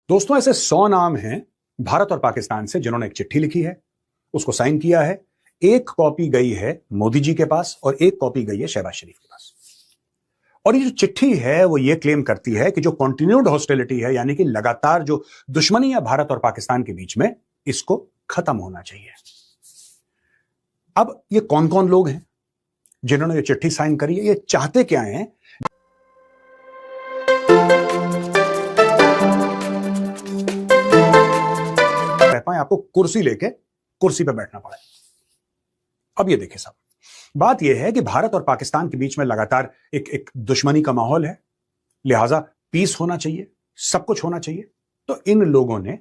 दोस्तों ऐसे 100 नाम हैं भारत और पाकिस्तान से जिन्होंने एक चिट्ठी लिखी है, उसको साइन किया है। एक कॉपी गई है मोदी जी के पास और एक कॉपी गई है शहबाज शरीफ के पास। और ये जो चिट्ठी है वो ये क्लेम करती है कि जो कंटिन्यूड हॉस्टिलिटी है, यानी कि लगातार जो दुश्मनी है भारत और पाकिस्तान के बीच में, इसको खत्म होना चाहिए। अब ये कौन कौन लोग हैं जिन्होंने ये चिट्ठी साइन करी है, ये चाहते क्या हैं? कहता है आपको कुर्सी लेके कुर्सी पे बैठना पड़े। अब ये देखिए साहब, बात यह है कि भारत और पाकिस्तान के बीच में लगातार एक दुश्मनी का माहौल है, लिहाजा पीस होना चाहिए, सब कुछ होना चाहिए। तो इन लोगों ने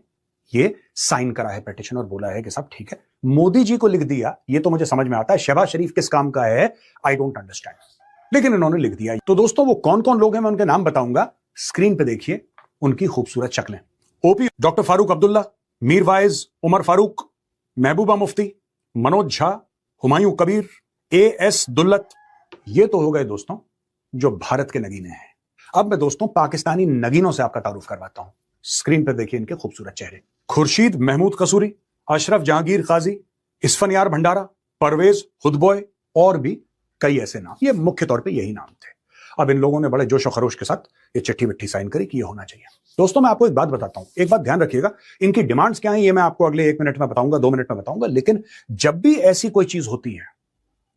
ये साइन करा है पिटीशन और बोला है कि साहब ठीक है, मोदी जी को लिख दिया, ये तो मुझे समझ में आता है, शहबाज शरीफ किस काम का है आई डोंट अंडरस्टैंड, लेकिन इन्होंने लिख दिया। तो दोस्तों वो कौन कौन लोग हैं मैं उनके नाम बताऊंगा, स्क्रीन पे देखिए उनकी खूबसूरत शक्लें। OP doctor Farooq Abdullah, Mir Waiz, Omar Farooq, Mehbooba Mufti, Manoj Jha, Humayun Kabir, AS Dulat. ये तो हो गए दोस्तों जो भारत के नगीने हैं। अब मैं दोस्तों पाकिस्तानी नगीनों से आपका तारुफ करवाता हूं। स्क्रीन पर देखिए इनके खूबसूरत चेहरे। खुर्शीद महमूद कसूरी, अशरफ जहांगीर काजी, इस्फनियार भंडारा, परवेज हुदबॉय और भी कई ऐसे नाम। ये मुख्य तौर पे यही नाम थे। अब इन लोगों ने बड़े जोश और खरोश के साथ ये चिट्ठी विट्ठी साइन करी कि ये होना चाहिए। दोस्तों मैं आपको एक बात बताता हूं, एक बात ध्यान रखिएगा, इनकी डिमांड्स क्या हैं ये मैं आपको अगले 1 मिनट में बताऊंगा, 2 मिनट में बताऊंगा, लेकिन जब भी ऐसी कोई चीज होती है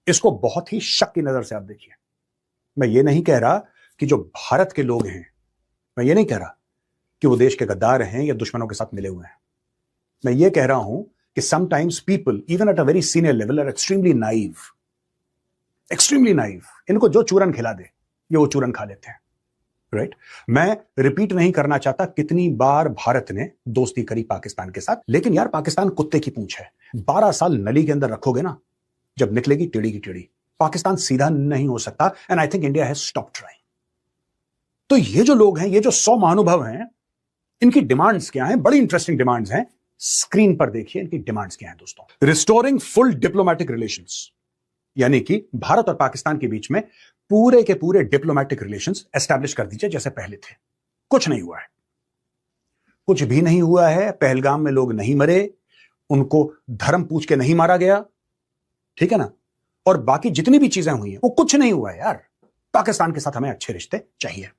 इसको बहुत ही शक की नजर से आप देखिए। मैं ये नहीं कह रहा कि जो भारत के लोग हैं, मैं ये नहीं कह रहा कि वो देश के गद्दार हैं या दुश्मनों के साथ मिले हुए हैं। मैं ये कह रहा हूं कि sometimes people even at a very senior level are extremely naive, extremely naive. इनको जो चूरन खिला दे ये वो चूरन खा लेते हैं, राइट? मैं रिपीट नहीं करना चाहता कितनी बार भारत ने दोस्ती करी पाकिस्तान के साथ, लेकिन यार पाकिस्तान कुत्ते की पूंछ है। 12 साल नली के अंदर रखोगे ना, जब निकलेगी टेढ़ी की टेढ़ी। पाकिस्तान सीधा नहीं हो सकता and I think India has stopped trying. तो ये जो लोग हैं, ये जो 100 महानुभाव हैं, इनकी डिमांड्स क्या हैं? बड़ी इंटरेस्टिंग डिमांड्स हैं। स्क्रीन पर देखिए इनकी डिमांड्स क्या हैं दोस्तों। रिस्टोरिंग फुल डिप्लोमेटिक रिलेशंस, यानी कि भारत और पाकिस्तान के बीच में पूरे के पूरे डिप्लोमेटिक रिलेशंस एस्टैब्लिश कर दीजिए जैसे पहले थे। कुछ नहीं हुआ है, कुछ भी नहीं हुआ है। पहलगाम में लोग नहीं मरे, उनको धर्म पूछ के नहीं मारा गया, ठीक है ना? और बाकी जितनी भी चीजें हुई हैं वो कुछ नहीं हुआ है यार। पाकिस्तान के साथ हमें अच्छे रिश्ते चाहिए।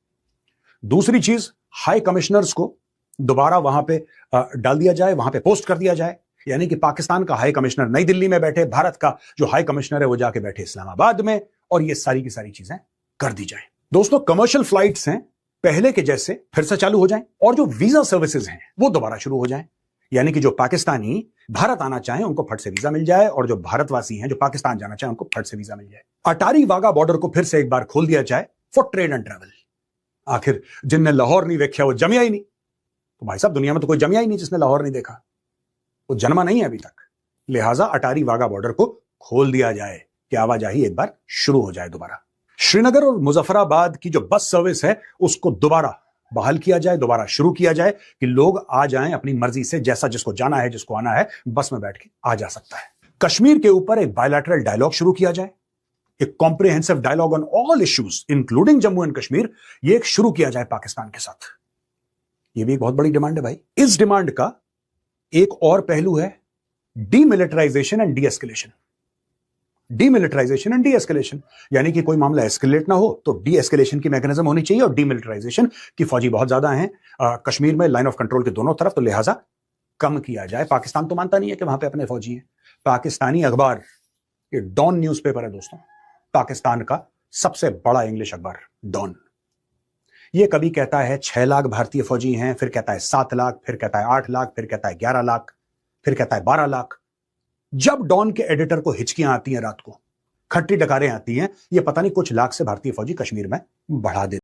दूसरी चीज, हाई कमिश्नर्स को दोबारा वहां पे डाल दिया जाए, वहां पे पोस्ट कर दिया जाए, यानी कि पाकिस्तान का हाई कमिश्नर नई दिल्ली में बैठे, भारत का जो हाई कमिश्नर है वो जाके बैठे इस्लामाबाद में, और ये सारी की सारी चीजें कर दी जाए। दोस्तों कमर्शियल फ्लाइट्स हैं पहले के जैसे फिर से चालू हो जाएं, और जो वीजा सर्विसेज हैं वो दोबारा शुरू हो जाएं, यानी कि जो पाकिस्तानी भारत आना चाहें उनको फट से वीजा मिल जाए, और जो भारतवासी हैं जो पाकिस्तान जाना चाहें उनको फट से वीजा मिल जाए। अटारी वाघा बॉर्डर को फिर से एक बार खोल दिया जाए फॉर ट्रेड एंड ट्रैवल। आखिर जिनने लाहौर नहीं देखा वो जमिया ही नहीं। तो भाई साहब दुनिया में तो कोई जमिया ही नहीं जिसने लाहौर नहीं देखा, वो जन्मा नहीं है अभी तक। लिहाजा अटारी वाघा बॉर्डर को खोल दिया जाए कि आवाजाही एक बार शुरू हो जाए दोबारा। श्रीनगर और मुजफ्फराबाद की जो बस सर्विस है उसको दोबारा बहाल किया जाए, दोबारा शुरू किया जाए कि लोग आ जाएं अपनी मर्जी से, जैसा जिसको जाना है, जिसको आना है, बस में बैठ के आ जा सकता है। कश्मीर के ऊपर एक बायलैटरल डायलॉग शुरू किया जाए, एक comprehensive dialogue on all issues including Jammu and Kashmir, ये एक शुरू किया जाए पाकिस्तान के साथ। ये भी एक बहुत बड़ी डिमांड है भाई। इस डिमांड का एक और पहलू है demilitarisation and D escalation. Demilitarisation and D escalation, यानी कि कोई मामला एस्केलेट ना हो तो डी एस्केलेशन की मैकेनिज्म होनी चाहिए, और डीमिलिटराइजेशन की फौजी बहुत ज्यादा हैं कश्मीर में, लाइन ऑफ कंट्रोल के दोनों तरफ, तो लिहाजा कम किया जाए। पाकिस्तान तो मानता नहीं है कि वहां पे अपने फौजी हैं। पाकिस्तानी अखबार, ये डॉन न्यूज़पेपर है दोस्तों, पाकिस्तान का सबसे बड़ा इंग्लिश अखबार डॉन, ये कभी कहता है 6 लाख भारतीय फौजी हैं, फिर कहता है 7 लाख, फिर कहता है 8 लाख, फिर कहता है 11 लाख, फिर कहता है 12 लाख। जब डॉन के एडिटर को हिचकियां आती हैं, रात को खट्टी डकारें आती हैं, ये पता नहीं कुछ लाख से भारतीय फौजी कश्मीर में बढ़ा देते